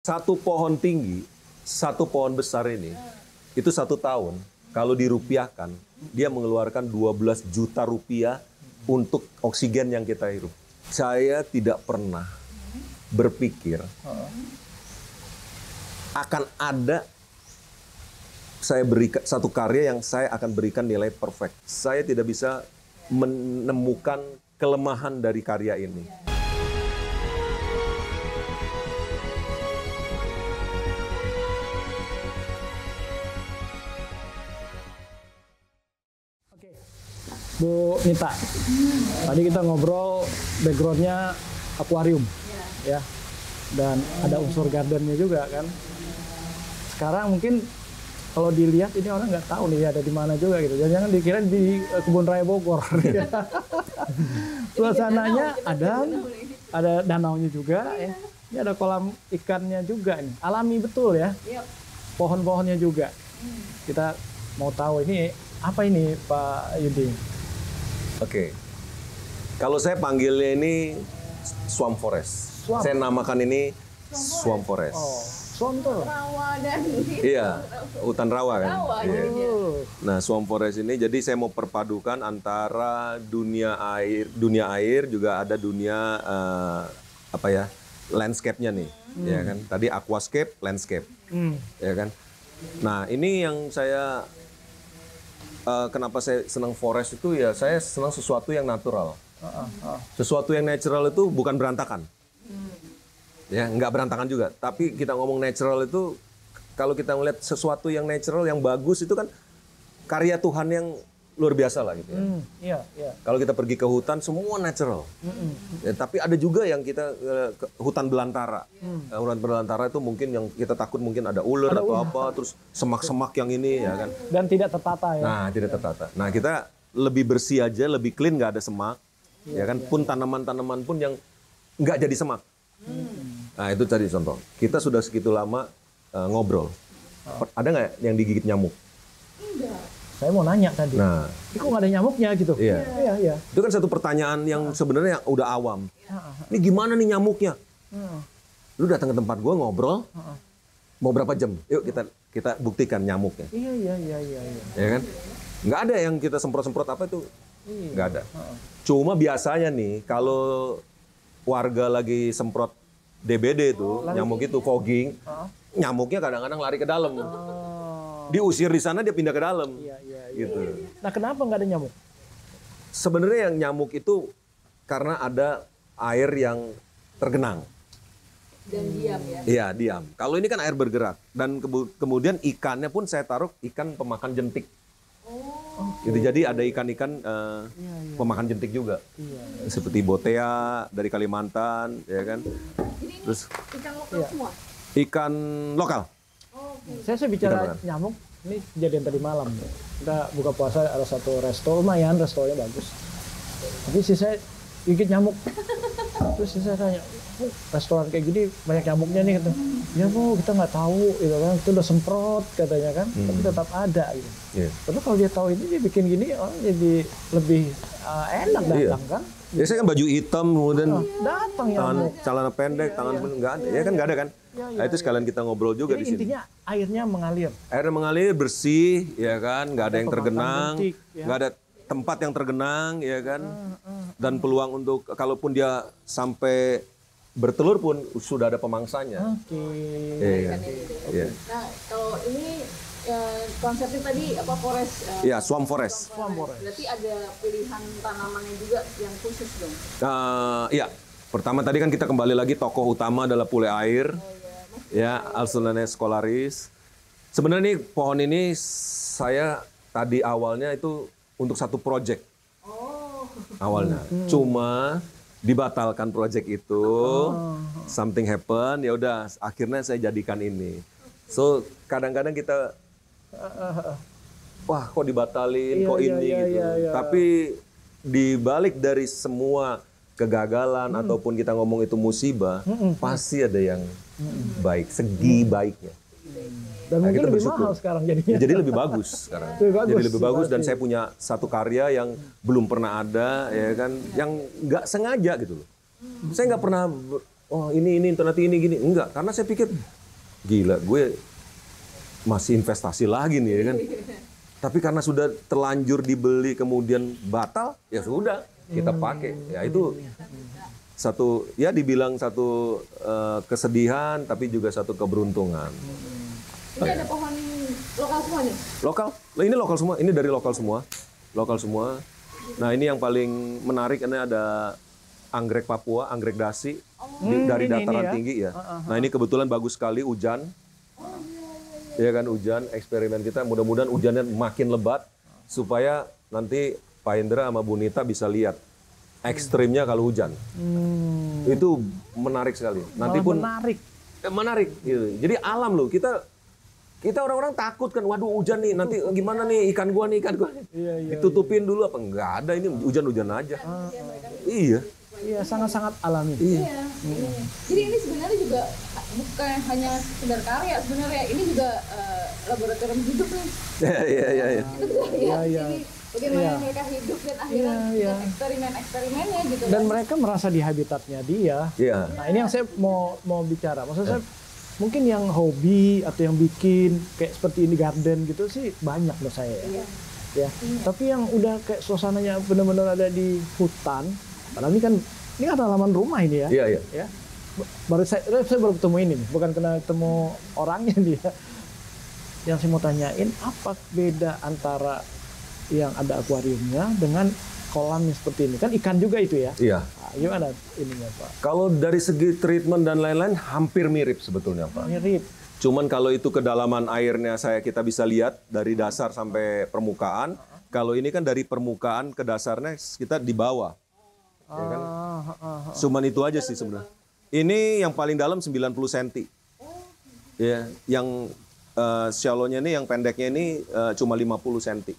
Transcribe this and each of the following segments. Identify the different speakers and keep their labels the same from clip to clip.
Speaker 1: Satu pohon tinggi, satu pohon besar ini, itu 1 tahun, kalau dirupiahkan, dia mengeluarkan 12 juta rupiah untuk oksigen yang kita hirup. Saya tidak pernah berpikir akan ada saya berikan satu karya yang saya akan berikan nilai perfect. Saya tidak bisa menemukan kelemahan dari karya ini.
Speaker 2: Bu Nita, tadi kita ngobrol backgroundnya akuarium, ya, dan ada unsur gardennya juga kan. Sekarang mungkin kalau dilihat ini orang nggak tahu nih ada di mana juga gitu. Jangan dikira di Kebun Raya Bogor. Suasananya ada danaunya juga, ya. Ini ada kolam ikannya juga nih, alami betul ya. Pohon-pohonnya juga. Kita mau tahu ini apa ini Pak Yudi?
Speaker 1: Oke, kalau saya panggilnya ini swamp forest.
Speaker 2: Swamp.
Speaker 1: Saya namakan ini swamp forest.
Speaker 2: Oh, swamp tuh.
Speaker 3: Rawa dan
Speaker 1: Iya, hutan rawa kan.
Speaker 3: rawa
Speaker 1: Iya.
Speaker 2: Oh.
Speaker 1: Nah, swamp forest ini jadi saya mau perpadukan antara dunia air juga ada dunia landscape-nya nih, ya kan. Tadi aquascape, landscape, ya kan. Nah, ini yang saya kenapa saya senang forest itu ya saya senang sesuatu yang natural. Sesuatu yang natural itu bukan berantakan. Ya, nggak berantakan juga. Tapi kita ngomong natural itu kalau kita ngeliat sesuatu yang natural yang bagus itu kan karya Tuhan yang luar biasa lah gitu ya.
Speaker 2: Iya.
Speaker 1: Kalau kita pergi ke hutan semua natural. Ya, tapi ada juga yang kita ke hutan belantara. Hutan belantara itu mungkin yang kita takut mungkin ada ular atau apa, terus semak-semak yang ini ya kan.
Speaker 2: Dan tidak tertata ya.
Speaker 1: Nah, tidak tertata. Nah, kita lebih bersih aja, lebih clean, nggak ada semak. Ya kan, pun tanaman-tanaman pun yang nggak jadi semak. Nah, itu tadi contoh. Kita sudah segitu lama ngobrol. Ada nggak yang digigit nyamuk?
Speaker 2: Saya mau nanya tadi.
Speaker 1: Nah,
Speaker 2: ini kok nggak ada nyamuknya gitu?
Speaker 1: iya.
Speaker 2: Iya.
Speaker 1: Itu kan satu pertanyaan yang sebenarnya udah awam. Ini gimana nih nyamuknya? Lu datang ke tempat gue ngobrol, mau berapa jam? Yuk kita buktikan nyamuknya.
Speaker 2: Iya.
Speaker 1: Ya kan? Nggak ada yang kita semprot-semprot apa itu. Nggak ada. Cuma biasanya nih, kalau warga lagi semprot DBD itu, nyamuk itu fogging, nyamuknya kadang-kadang lari ke dalam. Diusir di sana, dia pindah ke dalam.
Speaker 2: Iya.
Speaker 1: Gitu.
Speaker 2: Nah, kenapa nggak ada nyamuk?
Speaker 1: Sebenarnya yang nyamuk itu karena ada air yang tergenang.
Speaker 3: dan diam ya.
Speaker 1: Iya, diam. Kalau ini kan air bergerak. Dan kemudian ikannya pun saya taruh ikan pemakan jentik. Gitu. Jadi ada ikan-ikan pemakan jentik juga. Seperti botea dari Kalimantan, ya kan.
Speaker 3: Ini
Speaker 1: Terus
Speaker 3: ikan lokal semua.
Speaker 1: ikan lokal.
Speaker 2: Saya bicara
Speaker 1: Kita
Speaker 2: nyamuk, ini kejadian tadi malam. Kita buka puasa ada satu resto, lumayan restonya bagus. Tapi si saya gigit nyamuk. Terus si saya tanya, "Bu, restoran kayak gini banyak nyamuknya nih," kata. "Ya Bu, kita nggak tahu, gitu kan. Kita udah semprot," katanya kan. Tapi tetap ada gitu.
Speaker 1: Iya.
Speaker 2: Tapi kalau dia tahu ini dia bikin gini, orang jadi lebih enak datang kan.
Speaker 1: Biasanya kan baju hitam, kemudian
Speaker 2: Datang nyamuk.
Speaker 1: celana pendek, tangan pun nggak ada. Ya kan nggak ada kan? Nah, itu sekalian kita ngobrol juga
Speaker 2: Jadi
Speaker 1: di sini.
Speaker 2: intinya airnya mengalir.
Speaker 1: Airnya mengalir, bersih, ya kan? Nggak ada yang
Speaker 2: pemakan
Speaker 1: tergenang,
Speaker 2: jentik, ya.
Speaker 1: nggak ada tempat yang tergenang, ya kan? Dan peluang untuk, kalaupun dia sampai bertelur pun sudah ada pemangsanya.
Speaker 2: Oke.
Speaker 1: Iya. Iya.
Speaker 3: Nah, kalau ini konsepnya tadi apa forest?
Speaker 1: Iya, swamp forest.
Speaker 3: Berarti ada pilihan tanamannya juga yang khusus dong.
Speaker 1: Iya. Pertama tadi kan kita kembali lagi tokoh utama adalah pule air. Ya, Alsinones scolaris. Sebenarnya nih pohon ini saya tadi awalnya itu untuk satu project. Awalnya. Cuma dibatalkan project itu. Something happen, ya udah akhirnya saya jadikan ini. So, kadang-kadang kita wah, kok dibatalin, kok ini gitu. Tapi di balik dari semua kegagalan ataupun kita ngomong itu musibah, pasti ada yang baik, segi baiknya.
Speaker 2: Dan mungkin
Speaker 1: kita
Speaker 2: lebih
Speaker 1: bersyukur.
Speaker 2: mahal sekarang jadinya.
Speaker 1: Jadi lebih bagus sekarang. Jadi lebih bagus dan saya punya satu karya yang belum pernah ada, ya kan, yang nggak sengaja gitu loh. Saya nggak pernah oh ini nanti ini gini. Enggak, karena saya pikir gila, gue masih investasi lagi nih ya kan. Tapi karena sudah terlanjur dibeli kemudian batal, ya sudah kita pakai. Ya itu satu, ya dibilang satu kesedihan, tapi juga satu keberuntungan.
Speaker 3: Ini ada pohon lokal semua nih?
Speaker 1: Lokal, ini lokal semua, ini dari lokal semua. Nah ini yang paling menarik, ini ada anggrek Papua, anggrek dasi dari dataran tinggi ya. Nah ini kebetulan bagus sekali hujan. Ya kan hujan, eksperimen kita mudah-mudahan hujannya makin lebat supaya nanti Pak Hendra sama Bu Nita bisa lihat ekstrimnya kalau hujan. Itu menarik sekali. Nanti pun menarik gitu. Jadi alam loh, kita orang-orang takut kan, waduh hujan nih, nanti gimana nih ikan gua. Ditutupin dulu apa? Enggak ada, ini hujan-hujan aja. Iya.
Speaker 2: Iya, sangat-sangat alami.
Speaker 3: Iya. Jadi ini sebenarnya juga bukan hanya sekedar karya, sebenarnya ini juga laboratorium hidup nih.
Speaker 1: Iya.
Speaker 3: Iya. Bagaimana mereka hidup dan akhirnya eksperimen-eksperimennya gitu.
Speaker 2: Dan mereka merasa di habitatnya dia.
Speaker 1: Iya.
Speaker 2: Nah ini yang saya mau bicara. Maksud saya mungkin yang hobi atau yang bikin kayak seperti ini garden gitu sih banyak menurut saya ya. Ya. Tapi yang udah kayak suasananya benar-benar ada di hutan. Padahal ini kan halaman rumah ini ya.
Speaker 1: Iya.
Speaker 2: Ya. Baru saya baru ketemu ini nih, bukan kena ketemu orangnya dia. Yang saya mau tanyain, apa beda antara yang ada akuariumnya dengan kolamnya seperti ini? Kan ikan juga itu ya?
Speaker 1: Iya.
Speaker 2: Nah, gimana ininya Pak?
Speaker 1: Kalau dari segi treatment dan lain-lain hampir mirip sebetulnya Pak.
Speaker 2: Mirip.
Speaker 1: Cuman kalau itu kedalaman airnya kita bisa lihat dari dasar sampai permukaan. Kalau ini kan dari permukaan ke dasarnya kita di bawah. Ya kan? Cuman itu aja sih sebenarnya. Ini yang paling dalam 90 cm. Ya, yang shallow-nya ini, yang pendeknya ini cuma 50 cm.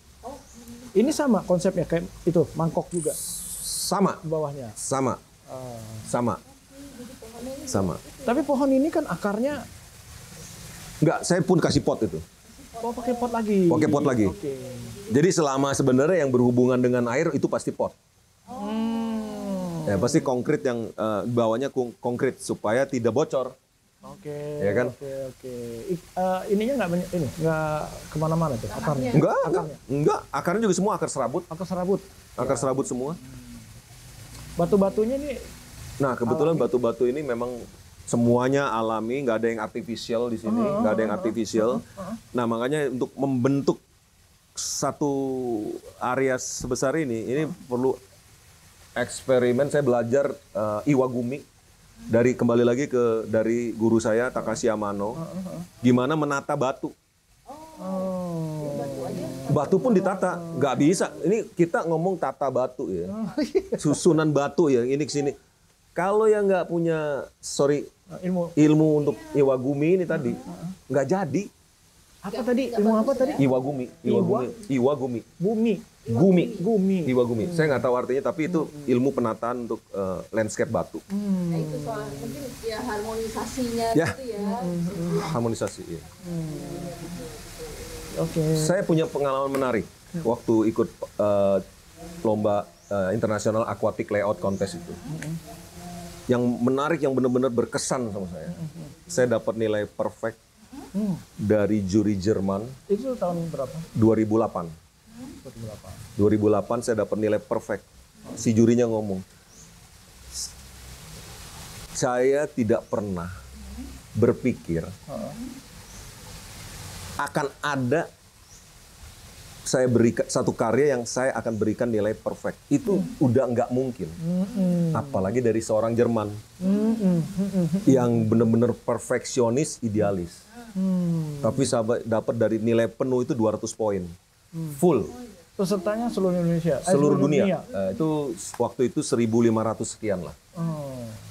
Speaker 2: Ini sama konsepnya kayak itu, mangkok juga?
Speaker 1: Sama.
Speaker 2: Bawahnya?
Speaker 1: Sama. Sama.
Speaker 2: Tapi pohon ini kan akarnya...
Speaker 1: Enggak, saya pun kasih pot itu.
Speaker 2: Oh, pakai pot lagi?
Speaker 1: Pakai pot lagi.
Speaker 2: Oke.
Speaker 1: Jadi selama sebenarnya yang berhubungan dengan air itu pasti pot. Ya, pasti konkrit yang bawahnya konkrit supaya tidak bocor.
Speaker 2: Oke.
Speaker 1: Ya kan?
Speaker 2: Oke. Ininya nggak kemana-mana tuh akarnya?
Speaker 1: Enggak. Akarnya juga semua akar serabut.
Speaker 2: Akar serabut.
Speaker 1: Akar serabut semua.
Speaker 2: Batu-batunya nih.
Speaker 1: Nah kebetulan batu-batu ini memang semuanya alami, nggak ada yang artifisial di sini, nggak ada yang artifisial. Nah makanya untuk membentuk satu area sebesar ini perlu eksperimen. Saya belajar Iwagumi kembali lagi dari guru saya Takashi Amano, gimana menata batu. Batu pun ditata, nggak bisa. Ini kita ngomong tata batu ya, susunan batu ya, ini kesini. Kalau yang nggak punya ilmu untuk Iwagumi ini tadi, nggak jadi.
Speaker 2: Apa tadi? Ilmu apa tadi?
Speaker 1: Iwagumi. Gumi. Iwagumi. Saya nggak tahu artinya, tapi itu ilmu penataan untuk landscape batu.
Speaker 3: Nah, itu soal mungkin ya harmonisasinya
Speaker 1: Ya.
Speaker 3: gitu ya.
Speaker 1: Harmonisasi. Ya.
Speaker 2: Oke.
Speaker 1: Saya punya pengalaman menarik waktu ikut lomba internasional aquatic layout contest itu. Yang menarik, yang benar-benar berkesan sama saya. Saya dapat nilai perfect dari juri Jerman.
Speaker 2: Itu tahun berapa?
Speaker 1: 2008 saya dapat nilai perfect. Si jurinya ngomong, saya tidak pernah berpikir akan ada saya berikan satu karya yang saya akan berikan nilai perfect. Itu udah nggak mungkin. Apalagi dari seorang Jerman yang benar-benar perfeksionis, idealis. Tapi saya dapat dari nilai penuh itu 200 poin. Full.
Speaker 2: Pesertanya seluruh Indonesia?
Speaker 1: Seluruh dunia. Itu waktu itu 1.500 sekian lah.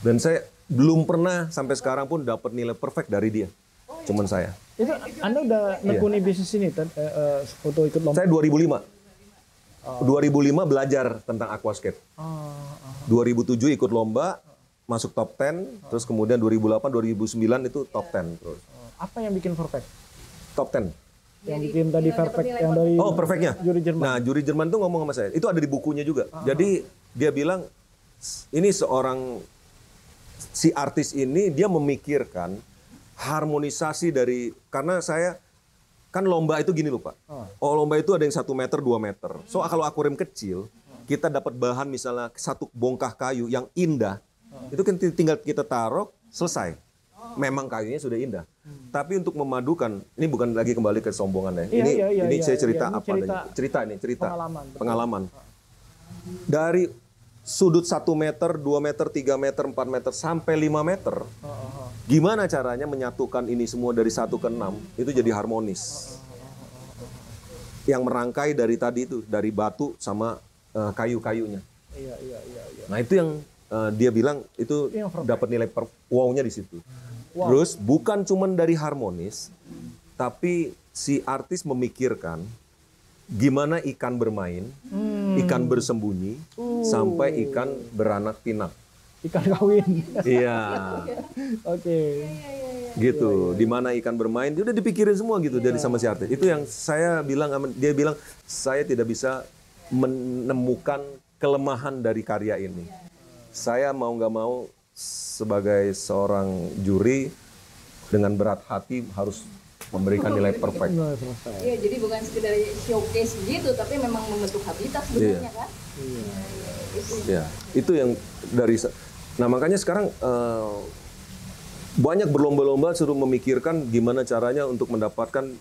Speaker 1: Dan saya belum pernah sampai sekarang pun dapat nilai perfect dari dia. Cuman saya.
Speaker 2: Itu Anda udah nekuni bisnis ini untuk ikut lomba?
Speaker 1: Saya 2005. 2005 belajar tentang aquascape. 2007 ikut lomba, masuk top 10, terus kemudian 2008, 2009 itu top 10 terus.
Speaker 2: Apa yang bikin perfect?
Speaker 1: Top 10.
Speaker 2: Yang bikin tadi perfect yang dari
Speaker 1: perfectnya.
Speaker 2: Juri Jerman.
Speaker 1: Nah, juri Jerman tuh ngomong sama saya. Itu ada di bukunya juga. Jadi dia bilang ini seorang si artis ini dia memikirkan harmonisasi dari, karena saya kan lomba itu gini loh Pak. Oh lomba itu ada yang 1 meter, 2 meter. So kalau akuarium kecil, kita dapat bahan misalnya satu bongkah kayu yang indah, itu kan tinggal kita taruh, selesai. Memang kayunya sudah indah. Tapi untuk memadukan, ini bukan lagi kembali ke sombongan ya. Ini saya cerita apa adanya. Cerita. Pengalaman. Dari sudut 1 meter, 2 meter, 3 meter, 4 meter, sampai 5 meter. Gimana caranya menyatukan ini semua dari 1 ke 6, itu jadi harmonis. Yang merangkai dari tadi itu, dari batu sama kayu-kayunya. Nah itu yang dia bilang, itu dapat nilai wow-nya di situ. Terus bukan cuma dari harmonis, tapi si artis memikirkan gimana ikan bermain, ikan bersembunyi, sampai ikan beranak pinak.
Speaker 2: Ikan kawin.
Speaker 1: Iya.
Speaker 2: Oke.
Speaker 1: Gitu. Di mana ikan bermain, dia udah dipikirin semua gitu dari sama si artis. Itu yang saya bilang, dia bilang saya tidak bisa menemukan kelemahan dari karya ini. Saya mau nggak mau sebagai seorang juri dengan berat hati harus memberikan nilai perfect.
Speaker 3: Iya, jadi bukan sekedar showcase gitu, tapi memang membentuk habitat sebenarnya kan.
Speaker 1: Iya. Itu yang dari. Nah makanya sekarang banyak berlomba-lomba suruh memikirkan gimana caranya untuk mendapatkan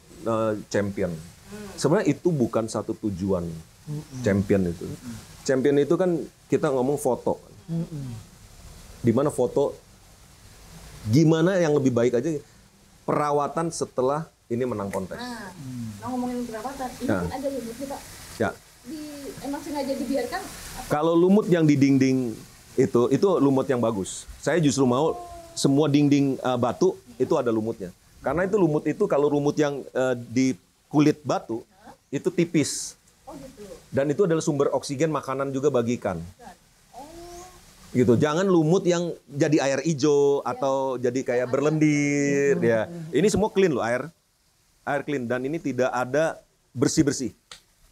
Speaker 1: champion. Sebenarnya itu bukan satu tujuan champion itu. Champion itu kan kita ngomong foto. Di mana foto, gimana yang lebih baik aja perawatan setelah ini menang kontes.
Speaker 3: Nah ngomongin perawatan, ini kan ada lumutnya Pak.
Speaker 1: Ya.
Speaker 3: Emang sengaja dibiarkan?
Speaker 1: Kalau lumut yang di dinding itu lumut yang bagus. Saya justru mau semua dinding batu itu ada lumutnya. Karena itu lumut itu kalau lumut yang di kulit batu itu tipis.
Speaker 3: Oh gitu.
Speaker 1: Dan itu adalah sumber oksigen makanan juga bagi ikan. Gitu. Jangan lumut yang jadi air hijau atau jadi kayak berlendir ya. Ini semua clean loh, air clean, dan ini tidak ada bersih-bersih.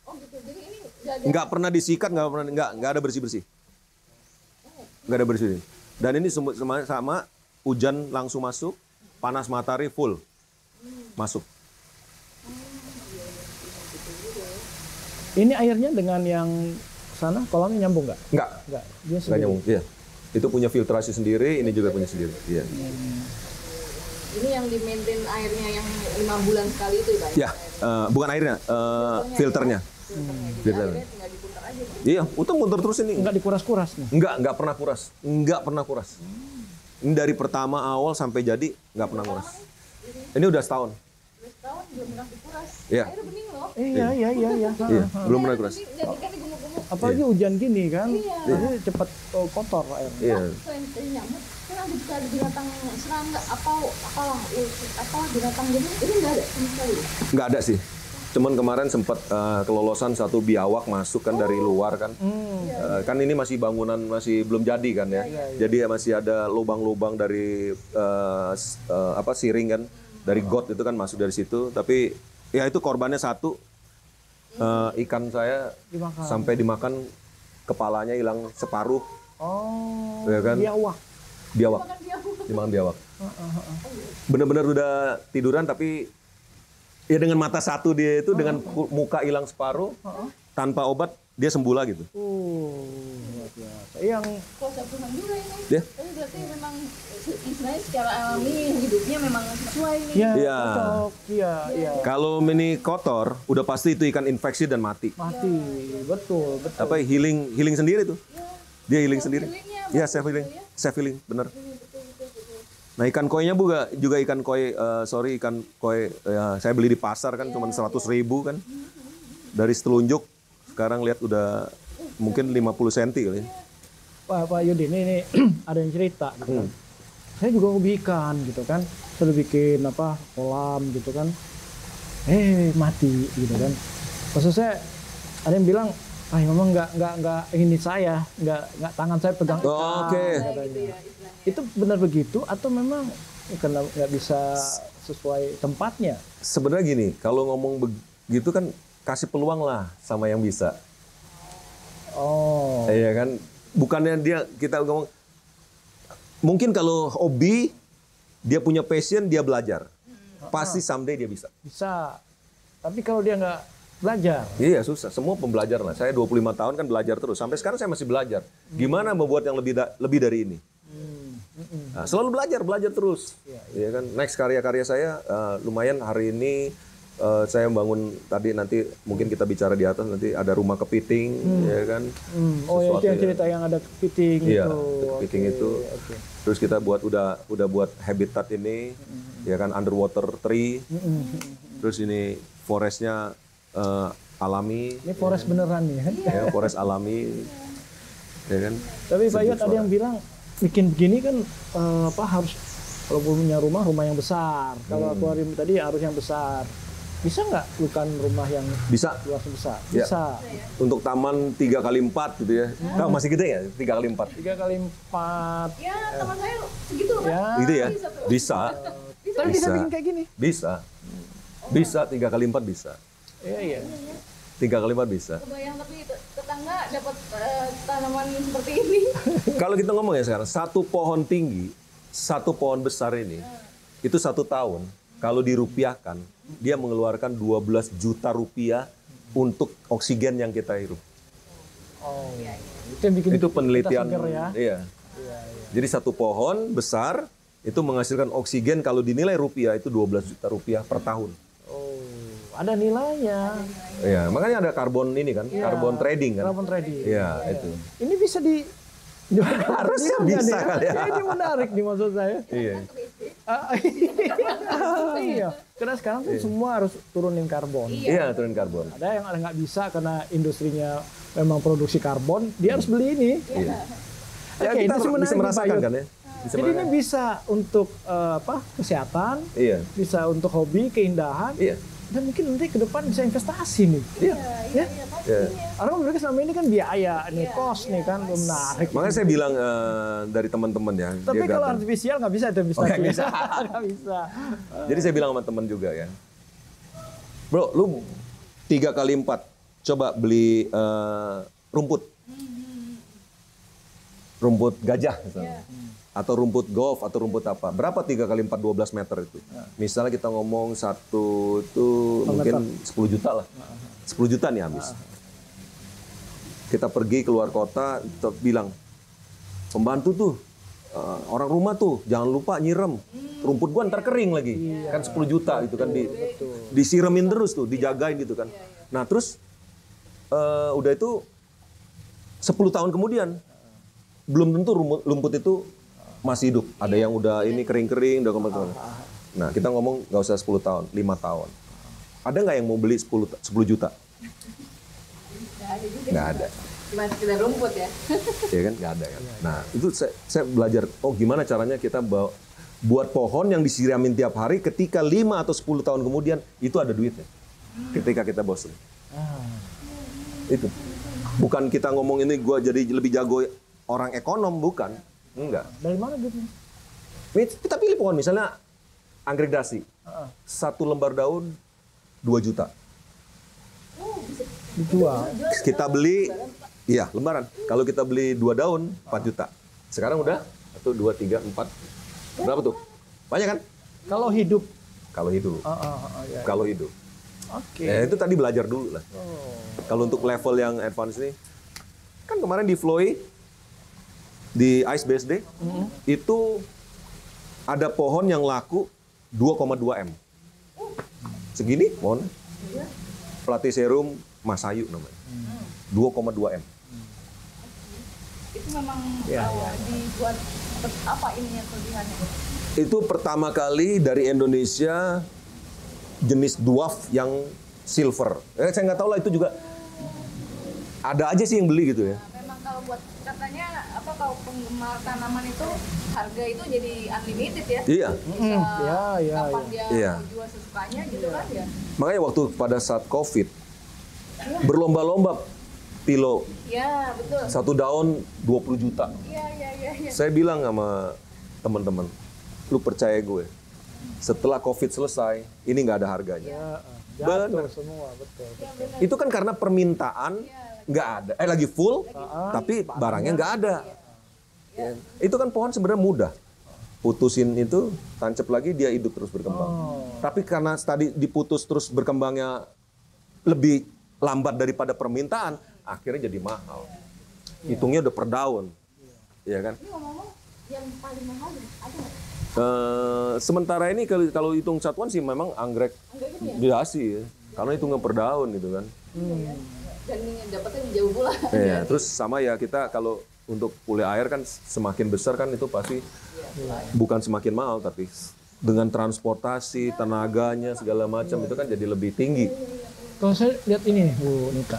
Speaker 3: Oh gitu. Jadi ini
Speaker 1: nggak pernah disikat, nggak ada bersih-bersih. Nggak ada bersih. Dan ini sama hujan langsung masuk, panas matahari full masuk.
Speaker 2: Ini airnya dengan yang sana kolamnya nyambung nggak?
Speaker 1: Nggak.
Speaker 2: Dia
Speaker 1: Nggak nyambung. Iya. Itu punya filtrasi sendiri, ini juga punya sendiri. Iya.
Speaker 3: Ini yang di-maintain airnya yang 5 bulan sekali itu ya Pak?
Speaker 1: Ya, bukan airnya, filternya.
Speaker 3: Filternya tinggal diputar aja.
Speaker 1: Iya, muter terus ini.
Speaker 2: Nggak dikuras-kuras nih?
Speaker 1: Nggak pernah kuras. Nggak pernah kuras. Ini dari pertama awal sampai jadi nggak pernah kuras. Ini udah setahun.
Speaker 3: Udah setahun belum pernah dikuras.
Speaker 1: Iya.
Speaker 3: Airnya bening loh.
Speaker 2: Iya.
Speaker 1: Iya, belum pernah kuras.
Speaker 3: Jadi kan digumuk-gumuk.
Speaker 2: Apalagi hujan gini kan,
Speaker 3: Iya.
Speaker 2: jadi cepat kotor air.
Speaker 1: Iya.
Speaker 3: Selain dari nyamuk, kan ada binatang serangga apa binatang jadi ini nggak ada sama sekali.
Speaker 1: Nggak ada sih. Cuman kemarin sempat kelolosan satu biawak masuk kan dari luar kan. Kan ini masih bangunan masih belum jadi kan ya. Jadi masih ada lubang-lubang dari siring kan, dari got itu kan masuk dari situ. Tapi ya itu korbannya satu. Ikan saya sampai dimakan, kepalanya hilang separuh.
Speaker 2: Oh,
Speaker 1: ya kan? Biawak. Dimakan biawak. Bener-bener udah tiduran tapi ya dengan mata satu dia itu dengan muka hilang separuh, tanpa obat dia sembuh lagi gitu.
Speaker 2: Luar biasa. Yang
Speaker 3: Kuasa Tuhan juga ini.
Speaker 1: Ya.
Speaker 3: Tapi berarti memang istilahnya secara alami hidupnya memang sesuai nih.
Speaker 2: ya,
Speaker 1: Iya.
Speaker 2: cocok. Iya.
Speaker 1: Kalau ini kotor, udah pasti itu ikan infeksi dan mati.
Speaker 2: Mati, betul.
Speaker 1: Apa healing sendiri tuh? Dia healing sendiri.
Speaker 3: Healingnya,
Speaker 1: Iya, self healing, bener. Nah ikan koinya juga ikan koi, ikan koi ya, saya beli di pasar kan cuma 100.000 kan. Dari setelunjuk sekarang lihat udah mungkin 50 cm kali.
Speaker 2: Pak Yudi ini ada yang cerita gitu kan. Saya juga hobi ikan gitu kan. Saya bikin kolam gitu kan. Mati gitu kan. Maksud saya ada yang bilang, memang nggak ini saya, nggak tangan saya pegang ikan.
Speaker 1: Oke.
Speaker 3: gitu ya,
Speaker 2: Itu benar begitu atau memang karena nggak bisa sesuai tempatnya?
Speaker 1: Sebenarnya gini, kalau ngomong begitu kan kasih peluang lah sama yang bisa.
Speaker 2: Oh.
Speaker 1: Iya kan, bukannya kita ngomong mungkin kalau hobi, dia punya passion, dia belajar. Pasti someday dia bisa.
Speaker 2: Bisa. Tapi kalau dia nggak belajar,
Speaker 1: Iya, susah. Semua pembelajar lah. Saya 25 tahun kan belajar terus. Sampai sekarang saya masih belajar. Gimana membuat yang lebih dari ini? Nah, selalu belajar terus. Iya kan. Next karya-karya saya lumayan hari ini saya membangun tadi, nanti mungkin kita bicara di atas, nanti ada rumah kepiting, ya kan.
Speaker 2: Oh,
Speaker 1: Sesuatu
Speaker 2: itu yang cerita yang ada kepiting
Speaker 1: Iya,
Speaker 2: itu.
Speaker 1: kepiting
Speaker 2: Oke,
Speaker 1: itu.
Speaker 2: oke.
Speaker 1: Terus kita udah buat habitat ini, ya kan, underwater tree. Terus ini forestnya alami.
Speaker 2: Ini forest beneran nih.
Speaker 1: Ya, forest alami, ya kan.
Speaker 2: Tapi Pak Yot
Speaker 1: Sejuk
Speaker 2: ada yang
Speaker 1: suara.
Speaker 2: bilang bikin begini kan harus kalau punya rumah yang besar. Kalau akuarium tadi harus yang besar. Bisa nggak bukan rumah yang
Speaker 1: Bisa.
Speaker 2: luas besar?
Speaker 1: Ya.
Speaker 2: Bisa.
Speaker 1: Untuk taman 3x4 gitu ya. Nah, masih gede ya 3x4.
Speaker 2: 3x4.
Speaker 3: Ya, teman saya segitu loh, Mas.
Speaker 2: Ya.
Speaker 1: Gitu ya?
Speaker 3: Bisa tuh.
Speaker 1: Bisa.
Speaker 2: Tapi bisa bikin kayak gini.
Speaker 1: Bisa. Bisa 3x4 bisa.
Speaker 2: Iya, iya.
Speaker 1: 3x4 bisa.
Speaker 3: Kebayang, tapi tetangga dapat tanaman seperti ini.
Speaker 1: Kalau kita ngomong ya sekarang, satu pohon tinggi, satu pohon besar ini, itu 1 tahun, kalau dirupiahkan, dia mengeluarkan 12 juta rupiah untuk oksigen yang kita hirup.
Speaker 2: Oh, itu yang bikin
Speaker 1: Itu
Speaker 2: kita
Speaker 1: penelitian.
Speaker 2: seger ya.
Speaker 1: Iya. Jadi satu pohon besar itu menghasilkan oksigen, kalau dinilai rupiah itu 12 juta rupiah per tahun.
Speaker 2: Oh, ada nilainya.
Speaker 1: Iya, makanya ada karbon ini kan, karbon trading kan.
Speaker 2: Carbon trading.
Speaker 1: Iya, itu.
Speaker 2: Ini bisa di
Speaker 1: Harusnya bisa kali ya.
Speaker 2: Ini menarik nih maksud saya.
Speaker 1: Iya.
Speaker 2: Iya. Karena sekarang tuh semua harus turunin karbon.
Speaker 1: Iya, turun karbon.
Speaker 2: Ada yang nggak bisa karena industrinya memang produksi karbon, dia harus beli ini.
Speaker 1: Iya. Ya,
Speaker 2: Oke,
Speaker 1: kita
Speaker 2: ini sih
Speaker 1: bisa
Speaker 2: menarik nih,
Speaker 1: merasakan
Speaker 2: Pak Yot.
Speaker 1: kan ya. Bisa
Speaker 2: Jadi ini
Speaker 1: merasakan.
Speaker 2: bisa untuk kesehatan,
Speaker 1: Iya.
Speaker 2: bisa untuk hobi, keindahan,
Speaker 1: Iya.
Speaker 2: dan mungkin nanti ke depan bisa investasi nih.
Speaker 1: Iya.
Speaker 2: Ya.
Speaker 1: Iya.
Speaker 2: Karena mereka selama ini kan biaya, nih kos nih kan belum menarik.
Speaker 1: Makanya saya bilang dari teman-teman ya.
Speaker 2: Tapi
Speaker 1: dia
Speaker 2: kalau
Speaker 1: datang.
Speaker 2: artifisial nggak bisa itu investasi.
Speaker 1: nggak bisa.
Speaker 2: Nggak bisa.
Speaker 1: Jadi saya bilang sama teman juga ya. Bro, lu 3x4 coba beli rumput. Rumput gajah misalnya. Atau rumput golf atau rumput apa. Berapa 3x4 12 meter itu? Misalnya kita ngomong satu itu mungkin 10 juta lah. 10 juta nih habis. Kita pergi keluar kota, kita bilang, pembantu tuh, orang rumah tuh, jangan lupa nyirem. Rumput gua ntar kering lagi. Kan 10 juta itu kan disiremin terus tuh, dijagain gitu kan. Nah terus udah itu 10 tahun kemudian, belum tentu rumput itu masih hidup. Ada yang udah ini kering-kering, udah kemana-mana. Nah kita ngomong nggak usah 10 tahun, 5 tahun. Ada nggak yang mau beli 10 juta?
Speaker 3: Nggak ada juga.
Speaker 1: Nggak ada.
Speaker 3: Cuma sekedar rumput ya.
Speaker 1: Ya kan, nggak ada kan. Nah itu saya belajar, oh gimana caranya kita buat pohon yang disiramin tiap hari, ketika 5 atau 10 tahun kemudian itu ada duitnya. Ketika kita bosen. Itu. Bukan kita ngomong ini gue jadi lebih jago orang ekonom, bukan. Enggak.
Speaker 2: Dari mana duitnya?
Speaker 1: Ini kita pilih pohon, misalnya anggrek dasi. 1 lembar daun 2 juta.
Speaker 2: Dijual.
Speaker 1: Kita beli, iya lembaran. Kalau kita beli 2 daun 4 juta. Sekarang udah 1, 2, 3, 4. Berapa tuh? Banyak kan?
Speaker 2: Kalau hidup.
Speaker 1: Kalau hidup.
Speaker 2: Ya.
Speaker 1: Kalau hidup.
Speaker 2: Oke.
Speaker 1: Ya, itu tadi belajar dulu lah. Kalau untuk level yang advance ini, kan kemarin di Floy, di Ice BSD, itu ada pohon yang laku 2,2 M. Segini pohon. Platyserum Masayu namanya. 2,2 M.
Speaker 3: Itu memang
Speaker 2: Ya,
Speaker 3: dibuat apa ininya kelebihannya?
Speaker 1: Itu pertama kali dari Indonesia jenis dwarf yang silver. Saya nggak tahu lah, itu juga ada aja sih yang beli gitu ya.
Speaker 3: Nah, memang kalau buat katanya apa, kalau penggemar tanaman itu harga itu jadi unlimited ya.
Speaker 1: Iya.
Speaker 3: Bisa
Speaker 2: Ya,
Speaker 3: kapan dia
Speaker 1: Iya.
Speaker 3: mau jual sesukanya gitu kan ya.
Speaker 1: Makanya waktu pada saat COVID, berlomba-lomba pilo.
Speaker 3: Iya, betul.
Speaker 1: 1 daun 20 juta.
Speaker 3: Iya.
Speaker 1: Saya bilang sama teman-teman, lu percaya gue, setelah COVID selesai, ini nggak ada harganya.
Speaker 2: Jatuh
Speaker 1: Benar.
Speaker 2: semua, betul.
Speaker 1: Itu kan karena permintaan nggak ada, lagi full, tapi barangnya nggak ada. Ya. Itu kan pohon sebenarnya mudah. Putusin itu, tancap lagi, dia hidup terus berkembang. Tapi karena tadi diputus terus berkembangnya lebih lambat daripada permintaan, akhirnya jadi mahal. Hitungnya udah per daun. Ya kan?
Speaker 3: Ini ngomong-ngomong, yang paling mahal ada nggak?
Speaker 1: Sementara ini kalau hitung satuan sih memang anggrek biasa ya. Karena hitungnya per daun gitu kan.
Speaker 3: Dan dapatnya jauh pula.
Speaker 1: Ya, terus sama ya kita kalau untuk kulit air kan semakin besar kan itu pasti bukan semakin mahal tapi dengan transportasi, tenaganya segala macam itu kan jadi lebih tinggi.
Speaker 2: Kalau saya lihat ini Bu Nita,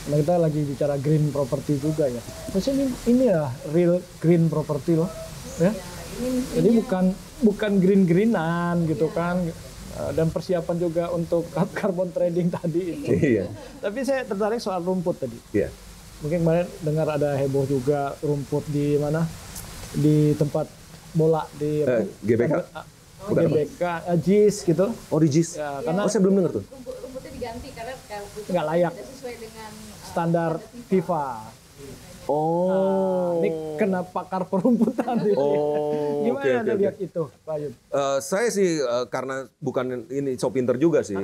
Speaker 2: karena kita lagi bicara green property juga ya. Terus ini ya real green property loh, ya. Jadi bukan greenan gitu kan. Dan persiapan juga untuk carbon trading tadi itu.
Speaker 1: Iya.
Speaker 2: Tapi saya tertarik soal rumput tadi.
Speaker 1: Iya.
Speaker 2: Mungkin kemarin dengar ada heboh juga rumput di mana? Di tempat bola di
Speaker 1: GBK.
Speaker 2: GBK, JIS gitu.
Speaker 1: Oh, di JIS.
Speaker 2: Ya, karena
Speaker 1: saya belum dengar tuh.
Speaker 3: Rumputnya diganti karena
Speaker 2: nggak layak
Speaker 3: tidak sesuai dengan
Speaker 2: standar FIFA.
Speaker 1: Oh.
Speaker 2: Ini kena pakar perumputan.
Speaker 1: Oh.
Speaker 2: Gimana
Speaker 1: oke,
Speaker 2: Anda
Speaker 1: oke.
Speaker 2: lihat itu, Pak Yud?
Speaker 1: Saya sih karena bukan ini so pinter juga sih.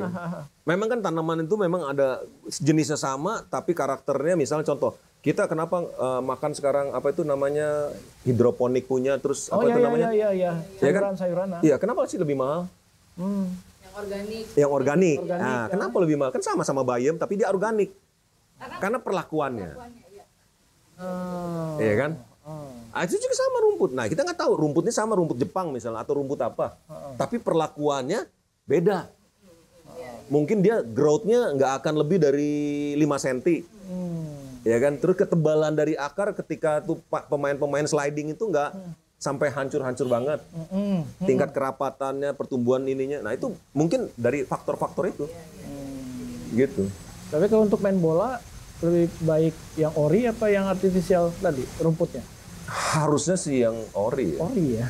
Speaker 1: Memang kan tanaman itu memang ada jenisnya sama tapi karakternya misalnya contoh kita kenapa makan sekarang apa itu namanya hidroponik punya terus apa itu namanya?
Speaker 2: Iya.
Speaker 1: Ya kan?
Speaker 2: Sayuran.
Speaker 1: Iya, kenapa sih lebih mahal?
Speaker 3: yang organik.
Speaker 1: Yang organik. Nah, kenapa lebih mahal? Kan sama-sama bayam tapi dia organik. Karena perlakuannya. Iya kan? Itu juga sama rumput. Nah, kita nggak tahu rumputnya sama rumput Jepang misalnya atau rumput apa. Tapi perlakuannya beda. Mungkin dia growth-nya nggak akan lebih dari 5 cm. Ya kan? Terus ketebalan dari akar ketika tuh pemain-pemain sliding itu nggak sampai hancur-hancur banget. Tingkat kerapatannya, pertumbuhan ininya. Nah, itu mungkin dari faktor-faktor itu. Gitu.
Speaker 2: Tapi kalau untuk main bola lebih baik yang ori apa yang artifisial tadi rumputnya?
Speaker 1: Harusnya sih yang ori ya.
Speaker 2: Ori ya.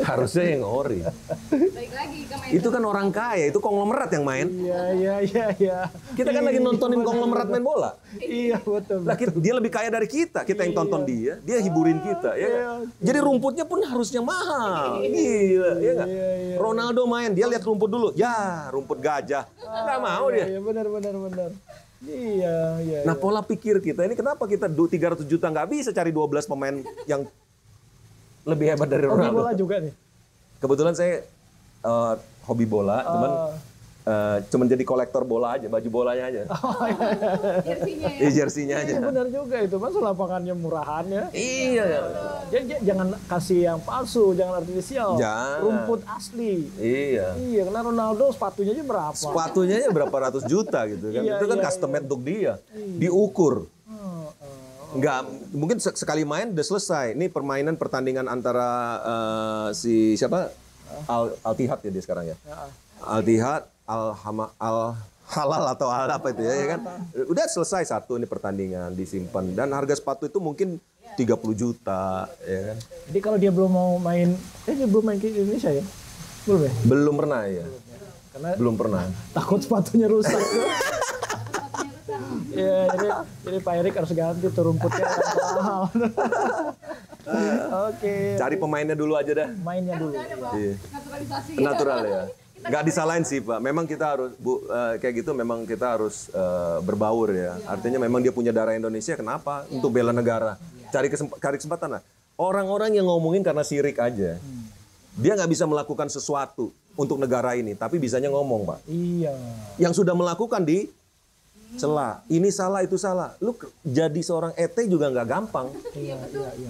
Speaker 1: Harusnya yang ori.
Speaker 3: Baik lagi ke main.
Speaker 1: Itu kan orang kaya, itu konglomerat yang main.
Speaker 2: Iya.
Speaker 1: Kita kan lagi nontonin konglomerat main bola.
Speaker 2: Iya betul.
Speaker 1: Lah dia lebih kaya dari kita yang tonton dia hiburin kita ya. Kan? Jadi rumputnya pun harusnya mahal. Gila, ya enggak? Ronaldo main, dia lihat rumput dulu. Ya, rumput gajah. Enggak mau dia.
Speaker 2: Iya benar. Iya.
Speaker 1: Nah, pola pikir kita ini kenapa kita 300 juta nggak bisa cari 12 pemain yang lebih hebat dari
Speaker 2: Hobi
Speaker 1: Ronaldo?
Speaker 2: bola juga nih.
Speaker 1: Kebetulan saya hobi bola, cuman jadi kolektor bola aja, baju bolanya aja.
Speaker 3: Jersinya ya.
Speaker 1: Jersinya aja.
Speaker 2: Iya benar juga itu, masa lapangannya murahan ya.
Speaker 1: Iya.
Speaker 2: Jangan kasih yang palsu, jangan artifisial.
Speaker 1: Jangan.
Speaker 2: Rumput asli.
Speaker 1: Iya.
Speaker 2: Iya, karena Ronaldo sepatunya aja berapa?
Speaker 1: Sepatunya ya berapa ratus juta gitu kan.
Speaker 2: Iya,
Speaker 1: Itu kan
Speaker 2: iya,
Speaker 1: custom made untuk dia. Diukur. Nggak, mungkin sekali main udah selesai. Ini pertandingan antara si siapa? Al-Ittihad ya dia sekarang ya. Al-Ittihad, Al-Halal atau apa itu ya kan. Udah selesai satu ini pertandingan disimpan dan harga sepatu itu mungkin 30 juta ya kan.
Speaker 2: Jadi kalau dia belum mau main, dia belum main ke Indonesia ya? Belum ya?
Speaker 1: Belum pernah ya.
Speaker 2: Karena
Speaker 1: Belum pernah.
Speaker 2: takut sepatunya rusak. Iya, jadi Pak Erik harus ganti tuh rumputnya yang mahal. Oke.
Speaker 1: Cari pemainnya dulu aja dah.
Speaker 2: Mainnya dulu.
Speaker 3: Ada Pak.
Speaker 1: Iya.
Speaker 3: Naturalisasi.
Speaker 1: Natural ya. Nggak disalahin sih Pak. Memang kita harus kayak gitu. Memang kita harus berbaur ya. Artinya memang dia punya darah Indonesia. Kenapa? Untuk bela negara. Cari kesempatan lah. Orang-orang yang ngomongin karena sirik aja. Dia nggak bisa melakukan sesuatu untuk negara ini. Tapi bisanya ngomong Pak.
Speaker 2: Iya.
Speaker 1: Yang sudah melakukan di celah. Ini salah, itu salah. Lu jadi seorang ET juga nggak gampang.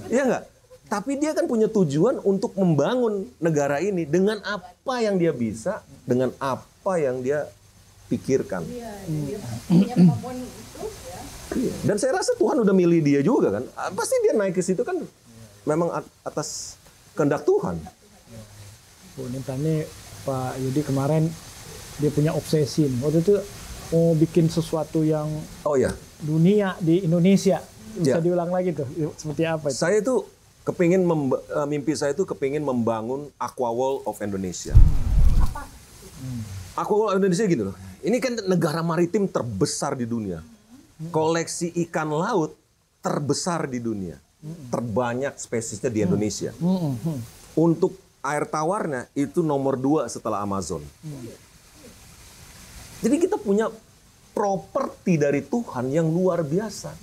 Speaker 1: Iya nggak? Tapi dia kan punya tujuan untuk membangun negara ini dengan apa yang dia bisa, dengan apa yang dia pikirkan.
Speaker 3: Iya, dia punya kemampuan itu ya.
Speaker 1: Iya. Dan saya rasa Tuhan udah milih dia juga kan. Pasti dia naik ke situ kan memang atas kehendak Tuhan.
Speaker 2: Bu Nita nih Pak Yudi kemarin dia punya obsesi nih. Waktu itu mau bikin sesuatu yang
Speaker 1: Oh ya,
Speaker 2: dunia di Indonesia. Bisa
Speaker 1: Ya.
Speaker 2: diulang lagi tuh, seperti apa itu?
Speaker 1: saya itu kepingin mimpi saya itu kepingin membangun Aqua World of Indonesia. Aqua World of Indonesia gitu loh. Ini kan negara maritim terbesar di dunia. Koleksi ikan laut terbesar di dunia. terbanyak spesiesnya di Indonesia. Untuk air tawarnya itu nomor 2 setelah Amazon. Jadi kita punya properti dari Tuhan yang luar biasa.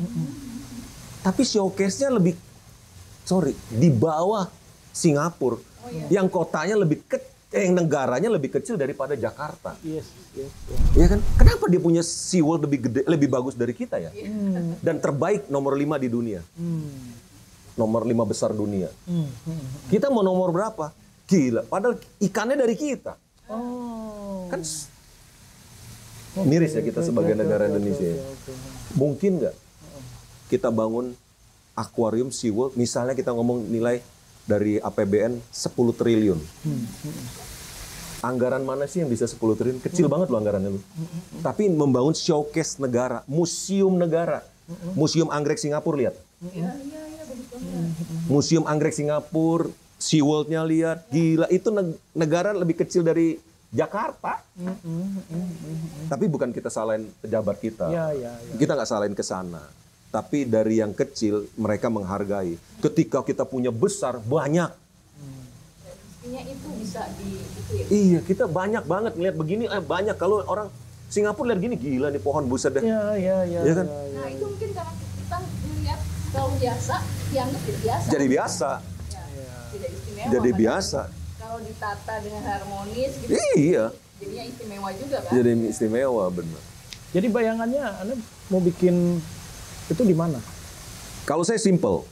Speaker 1: Tapi showcase-nya di bawah Singapura. Yang kotanya yang negaranya lebih kecil daripada Jakarta.
Speaker 2: Yes.
Speaker 1: Ya kan? Kenapa dia punya SeaWorld lebih gede, lebih bagus dari kita ya? Dan terbaik nomor 5 di dunia. Nomor 5 besar dunia. Kita mau nomor berapa? Gila, padahal ikannya dari kita. Kan miris ya kita sebagai negara Indonesia. Mungkin nggak kita bangun akuarium SeaWorld, misalnya kita ngomong nilai dari APBN 10 triliun. Anggaran mana sih yang bisa 10 triliun? Kecil banget loh anggarannya lu. Tapi membangun showcase negara, museum negara. Museum Anggrek Singapura lihat. Museum Anggrek Singapura, SeaWorld-nya lihat. Gila, itu negara lebih kecil dari Jakarta. Tapi bukan kita salahin pejabat kita. Kita nggak salahin ke sana. Tapi dari yang kecil mereka menghargai. Ketika kita punya besar, banyak.
Speaker 3: Mestinya itu bisa ya?
Speaker 1: Iya, kita banyak banget ngeliat begini. Banyak kalau orang Singapura lihat gini, gila nih pohon buset deh.
Speaker 2: Iya
Speaker 1: kan?
Speaker 3: Nah itu mungkin karena kita melihat kalau biasa, dianggap jadi biasa.
Speaker 1: Jadi biasa.
Speaker 3: Tidak istimewa.
Speaker 1: Jadi biasa.
Speaker 3: Kalau ditata dengan harmonis gitu.
Speaker 1: Iya.
Speaker 3: Jadinya istimewa juga kan?
Speaker 1: Jadi istimewa, benar.
Speaker 2: Jadi bayangannya Anda mau bikin itu di mana?
Speaker 1: Kalau saya simple.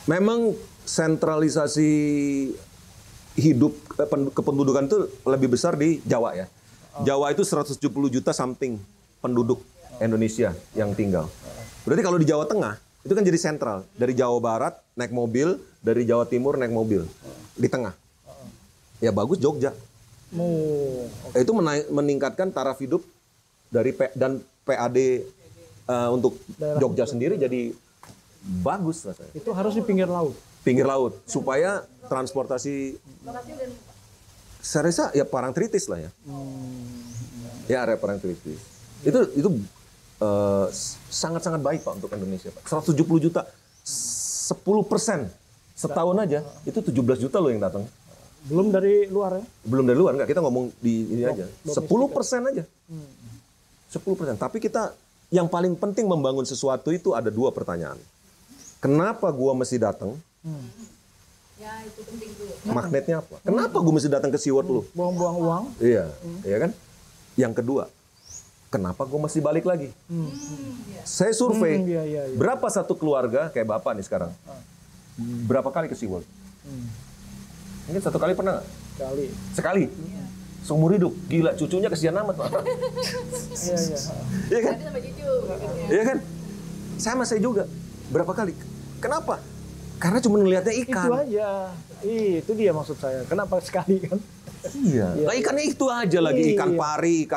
Speaker 1: Memang sentralisasi hidup kependudukan itu lebih besar di Jawa ya. Jawa itu 170 juta something penduduk Indonesia yang tinggal. Berarti kalau di Jawa Tengah itu kan jadi sentral. Dari Jawa Barat naik mobil, dari Jawa Timur naik mobil. Di tengah. Ya bagus Jogja. Itu meningkatkan taraf hidup dari dan PAD untuk Jogja sendiri jadi bagus rasanya.
Speaker 2: Itu harus di pinggir laut.
Speaker 1: Pinggir laut supaya transportasi saya rasa ya Parangtritis lah ya. Ya area Parangtritis. Itu sangat-sangat baik Pak untuk Indonesia Pak. 170 juta 10% setahun aja itu 17 juta loh yang datang.
Speaker 2: Belum dari luar ya?
Speaker 1: Belum dari luar enggak, kita ngomong di ini aja. 10% aja. 10%. Tapi kita yang paling penting membangun sesuatu itu ada 2 pertanyaan. Kenapa gua mesti datang?
Speaker 3: Ya itu penting tuh.
Speaker 1: Magnetnya apa? Kenapa gua mesti datang ke SeaWorld lu?
Speaker 2: Buang-buang uang.
Speaker 1: Iya, iya kan? Yang kedua, kenapa gua mesti balik lagi? Saya survei, berapa satu keluarga kayak Bapak nih sekarang? Berapa kali ke SeaWorld? Mungkin 1 kali pernah nggak? Sekali. Seumur hidup, gila cucunya kesian amat Pak. Iya kan? Iya kan? Sama saya juga. Berapa kali? Kenapa? Karena cuma ngelihatnya ikan.
Speaker 2: Itu aja. Itu dia maksud saya. Kenapa sekali kan?
Speaker 1: Iya. Lah ikannya itu aja lagi, ikan pari,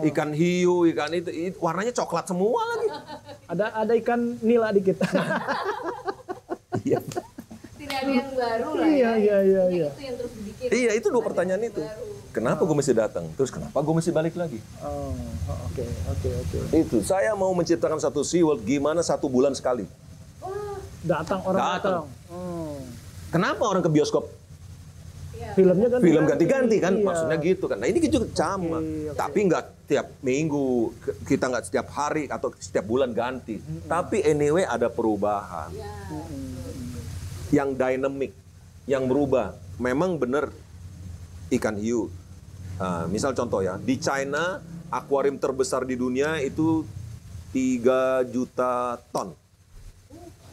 Speaker 1: ikan hiu, ikan itu warnanya coklat semua lagi.
Speaker 2: Ada ikan nila dikit.
Speaker 1: Iya.
Speaker 3: Tidak ada yang baru lah.
Speaker 2: Iya.
Speaker 3: Itu yang terus dibikin.
Speaker 1: Iya, itu 2 pertanyaan itu. Kenapa gue mesti datang? Terus kenapa gue mesti balik lagi?
Speaker 2: Oke.
Speaker 1: Itu, saya mau menciptakan satu SeaWorld gimana 1 bulan sekali.
Speaker 2: Datang.
Speaker 1: Kenapa orang ke bioskop?
Speaker 2: Filmnya kan
Speaker 1: Film ganti-ganti kan,
Speaker 2: Iya.
Speaker 1: maksudnya gitu kan. Nah ini juga sama, tapi nggak tiap minggu, kita nggak setiap hari atau setiap bulan ganti. Tapi anyway ada perubahan. Yang dynamic, yang berubah. Memang benar ikan hiu. Misal contoh ya, di China akuarium terbesar di dunia itu 3 juta ton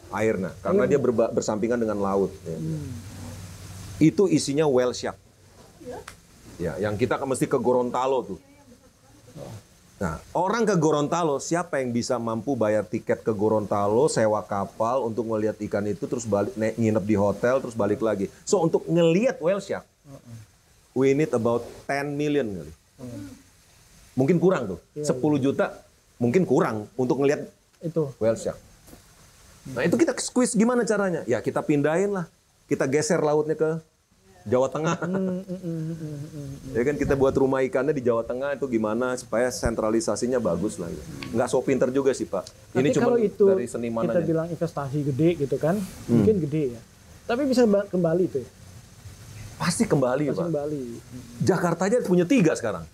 Speaker 1: airnya, karena dia bersampingan dengan laut. Ya. Itu isinya whale shark. Ya, yang kita mesti ke Gorontalo tuh. Nah, orang ke Gorontalo, siapa yang bisa mampu bayar tiket ke Gorontalo, sewa kapal untuk melihat ikan itu, terus balik nginep di hotel, terus balik lagi. So, untuk ngelihat whale shark, we need about 10 million kali. Mungkin kurang tuh. 10 juta mungkin kurang untuk ngelihat
Speaker 2: itu
Speaker 1: whale shark. Nah, itu kita squeeze gimana caranya? Ya, kita pindahin lah. Kita geser lautnya ke Jawa Tengah. Ya kan kita buat rumah ikannya di Jawa Tengah itu gimana supaya sentralisasinya bagus lah. Nggak so pinter juga sih Pak.
Speaker 2: Tapi
Speaker 1: Ini cuma
Speaker 2: kalau itu
Speaker 1: dari seniman
Speaker 2: kita
Speaker 1: aja.
Speaker 2: bilang investasi gede gitu kan, mungkin gede ya. Tapi bisa kembali tuh ya.
Speaker 1: Pasti kembali
Speaker 2: Pasti
Speaker 1: Pak.
Speaker 2: kembali.
Speaker 1: Jakarta aja punya 3 sekarang.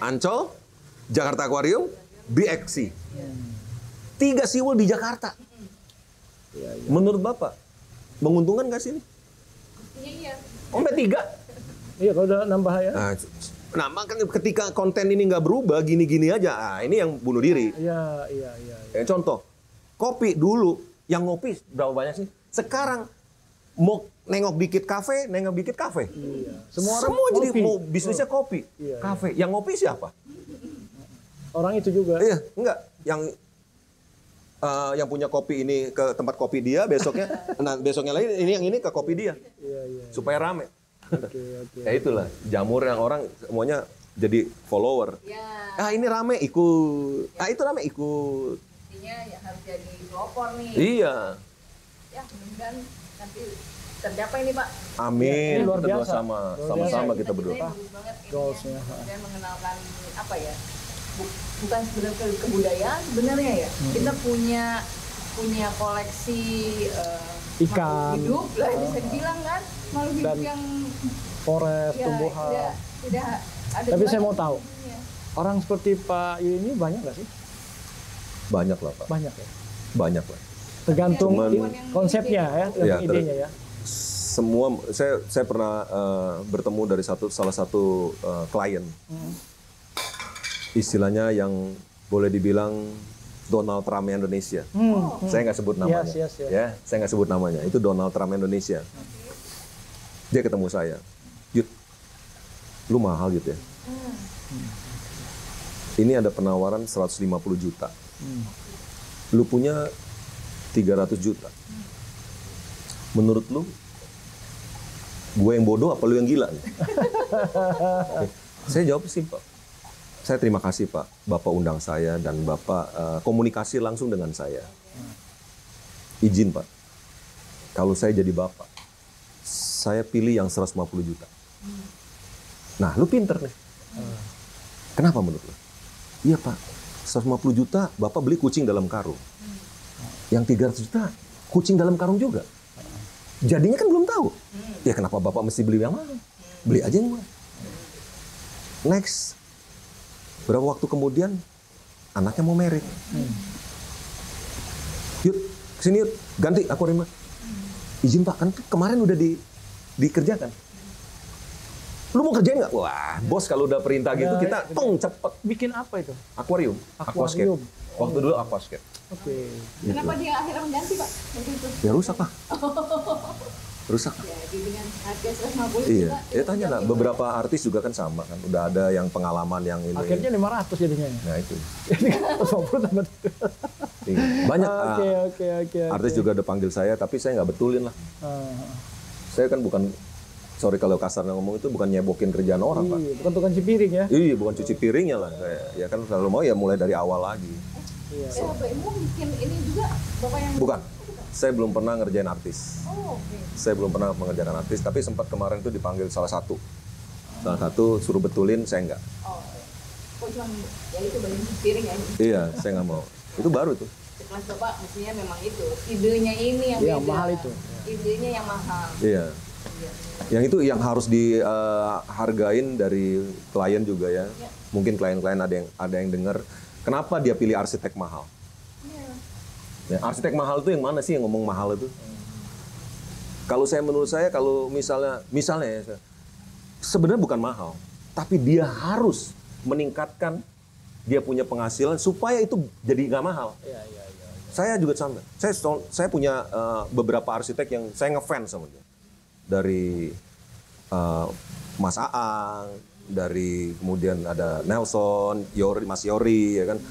Speaker 1: Ancol, Jakarta Aquarium, BXC. 3 SeaWorld di Jakarta.
Speaker 2: Iya, iya.
Speaker 1: Menurut Bapak, menguntungkan nggak sih ini?
Speaker 3: Iya.
Speaker 1: Sampai 3.
Speaker 2: Iya, kalau udah nambah ya.
Speaker 1: Nah, makanya ketika konten ini nggak berubah, gini-gini aja, ini yang bunuh diri.
Speaker 2: Iya.
Speaker 1: Contoh, kopi dulu, yang ngopi berapa banyak sih? Sekarang, mau nengok dikit kafe.
Speaker 2: Iya. Semua
Speaker 1: Jadi
Speaker 2: kopi.
Speaker 1: mau bisnisnya kopi,
Speaker 2: Iya,
Speaker 1: kafe. Yang ngopi siapa?
Speaker 2: Orang itu juga.
Speaker 1: Iya, enggak. Yang punya kopi ini ke tempat kopi dia, besoknya lagi yang ini ke kopi dia.
Speaker 2: Iya.
Speaker 1: Supaya rame.
Speaker 2: Oke.
Speaker 1: Ya itulah, jamur yang orang semuanya jadi follower.
Speaker 3: Ya.
Speaker 1: Ini rame ikut. Itu rame ikut.
Speaker 3: Intinya ya harus jadi pelopor nih.
Speaker 1: Iya.
Speaker 3: Ya, mudah-mudahan nanti tercapai nih Pak.
Speaker 1: Amin.
Speaker 2: Ini luar
Speaker 1: Kita
Speaker 2: biasa.
Speaker 1: sama-sama
Speaker 3: Iya,
Speaker 1: kita berdoa.
Speaker 3: cita-citanya bagus banget ini
Speaker 2: Goalsnya,
Speaker 3: ya.
Speaker 2: ha.
Speaker 3: Kemudian mengenalkan apa ya? Bukan sebenarnya kebudayaan sebenarnya ya. Kita punya koleksi
Speaker 2: Ikan.
Speaker 3: makhluk hidup lah bisa dibilang kan. Makhluk hidup
Speaker 2: Dan
Speaker 3: yang
Speaker 2: forest,
Speaker 3: ya,
Speaker 2: tumbuhan.
Speaker 3: tidak ada.
Speaker 2: Tapi
Speaker 3: di
Speaker 2: saya
Speaker 3: mana
Speaker 2: mau tahu.
Speaker 3: dunia.
Speaker 2: Orang seperti Pak Yuli ini banyak nggak sih?
Speaker 1: Banyak lah Pak.
Speaker 2: Banyak ya.
Speaker 1: Banyak lah.
Speaker 2: Tergantung
Speaker 1: Cuman-
Speaker 2: konsepnya ya, tergantung
Speaker 1: Iya,
Speaker 2: idenya ya.
Speaker 1: Semua saya pernah bertemu dari salah satu klien. Istilahnya yang boleh dibilang Donald Trump Indonesia. Saya nggak sebut namanya.
Speaker 2: Yes.
Speaker 1: Ya, saya nggak sebut namanya. Itu Donald Trump Indonesia. Dia ketemu saya. Yud, lu mahal gitu ya. Ini ada penawaran 150 juta. Lu punya 300 juta. Menurut lu, gue yang bodoh apa lu yang gila? Saya jawab simpel. Saya terima kasih Pak, Bapak undang saya dan Bapak komunikasi langsung dengan saya. Izin Pak, kalau saya jadi Bapak, saya pilih yang 150 juta. Nah, lu pinter nih. Kenapa menurut lu? Iya Pak, 150 juta Bapak beli kucing dalam karung. Yang 300 juta, kucing dalam karung juga. Jadinya kan belum tahu. Ya kenapa Bapak mesti beli yang mana? Beli aja yang mana. Next. Berapa waktu kemudian anaknya mau married. Yuk, kesini yuk, ganti akuarium. Izin Pak, kan kemarin udah dikerjakan. Lu mau kerjain nggak? Wah, bos kalau udah perintah gitu kita cepet.
Speaker 2: Bikin apa itu?
Speaker 1: Aquarium, aquascape.
Speaker 2: Akuarium.
Speaker 1: Waktu dulu aquascape.
Speaker 2: Oke.
Speaker 3: Kenapa dia akhirnya mengganti Pak? Waktu itu.
Speaker 1: Ya rusak Pak. Rusak.
Speaker 3: Jadi dengan harga 150
Speaker 1: Iya,
Speaker 3: juta.
Speaker 1: ya tanya lah. Beberapa artis juga kan sama kan. Udah ada yang pengalaman yang ini.
Speaker 2: Akhirnya 500 jadinya.
Speaker 1: Nah itu.
Speaker 2: Jadi 150 tambah.
Speaker 1: Iya. Banyak
Speaker 2: Oke.
Speaker 1: artis juga udah panggil saya, tapi saya nggak betulin lah. Saya kan bukan, sorry kalau kasarnya ngomong itu bukan nyebokin kerjaan orang Pak.
Speaker 2: Iya, bukan tukang cipiring ya.
Speaker 1: Iya, bukan cuci piringnya lah. Ya kan kalau mau ya mulai dari awal lagi.
Speaker 2: Iya.
Speaker 3: Bapak Ibu bikin ini juga Bapak yang
Speaker 1: Bukan. Saya belum pernah ngerjain artis.
Speaker 3: Oh, oke.
Speaker 1: Saya belum pernah mengerjakan artis, tapi sempat kemarin itu dipanggil salah satu. Salah satu suruh betulin, saya nggak.
Speaker 3: Oh, kok cuma ya itu bagian piring ya.
Speaker 1: Iya, saya nggak mau. Itu baru tuh.
Speaker 3: Sekelas Bapak mestinya memang itu. Idenya ini yang
Speaker 2: Iya,
Speaker 3: beda.
Speaker 2: mahal itu.
Speaker 3: Idenya yang mahal.
Speaker 1: Iya. Yang itu yang harus dihargain dari klien juga ya. Mungkin klien-klien ada yang dengar. Kenapa dia pilih arsitek mahal? Ya, arsitek mahal itu yang mana sih yang ngomong mahal itu? Kalau menurut saya kalau misalnya ya, sebenarnya bukan mahal, tapi dia harus meningkatkan dia punya penghasilan supaya itu jadi nggak mahal.
Speaker 2: Iya.
Speaker 1: Saya juga sama. Saya punya beberapa arsitek yang saya ngefans sama dia. Dari Mas Aang, dari kemudian ada Nelson, Mas Yori, ya kan.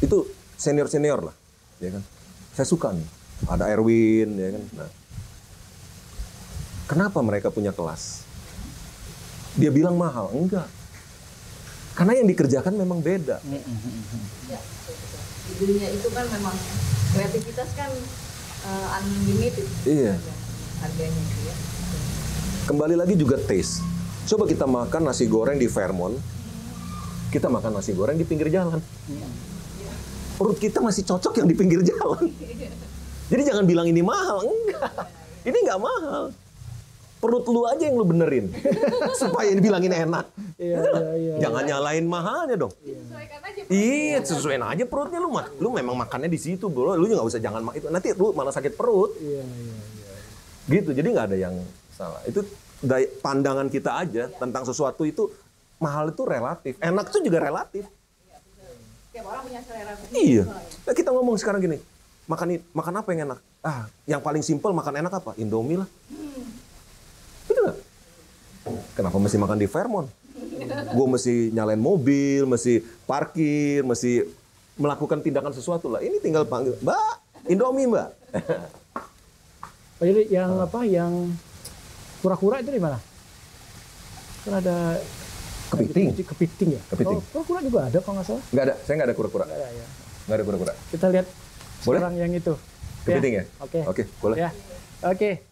Speaker 1: Itu senior lah, ya kan. Saya suka nih. Ada Erwin, ya kan. Nah, kenapa mereka punya kelas? Dia bilang mahal, enggak. Karena yang dikerjakan memang beda.
Speaker 3: Ya, betul. Idenya itu kan memang kreativitas kan unlimited.
Speaker 1: Iya.
Speaker 3: Harganya itu ya.
Speaker 1: Kembali lagi juga taste. Coba kita makan nasi goreng di Fairmont, kita makan nasi goreng di pinggir jalan. Perut kita masih cocok yang di pinggir jalan. Jadi jangan bilang ini mahal, enggak. Ini nggak mahal. Perut lu aja yang lu benerin supaya dibilangin enak.
Speaker 2: Iya.
Speaker 1: Jangan nyalain mahalnya dong.
Speaker 3: Sesuaikan aja.
Speaker 1: Iya, sesuaiin aja perutnya lu memang makannya di situ, bro. Lu juga nggak usah jangan itu. Nanti lu malah sakit perut.
Speaker 2: Iya.
Speaker 1: Gitu. Jadi nggak ada yang salah. Itu pandangan kita aja tentang sesuatu itu mahal itu relatif. Enak itu juga relatif.
Speaker 3: Tiap orang punya selera.
Speaker 1: Iya. Nah, kita ngomong sekarang gini, makan apa yang enak? Yang paling simpel makan enak apa? Indomie lah. Betul nggak? Kenapa mesti makan di Fairmont? Gue mesti nyalain mobil, mesti parkir, mesti melakukan tindakan sesuatu lah. Ini tinggal panggil, Mbak, Indomie Mbak.
Speaker 2: Oh, jadi yang yang kura-kura itu di mana? Kan ada
Speaker 1: Kepiting.
Speaker 2: Kepiting ya?
Speaker 1: Kepiting.
Speaker 2: Oh, kura-kura juga ada kalau nggak salah.
Speaker 1: Nggak ada, saya nggak ada kura-kura.
Speaker 2: Ya.
Speaker 1: Nggak ada kura-kura.
Speaker 2: Kita lihat
Speaker 1: Boleh?
Speaker 2: sekarang yang itu.
Speaker 1: Kepiting ya?
Speaker 2: Oke.
Speaker 1: Oke, boleh.
Speaker 2: Ya. Oke.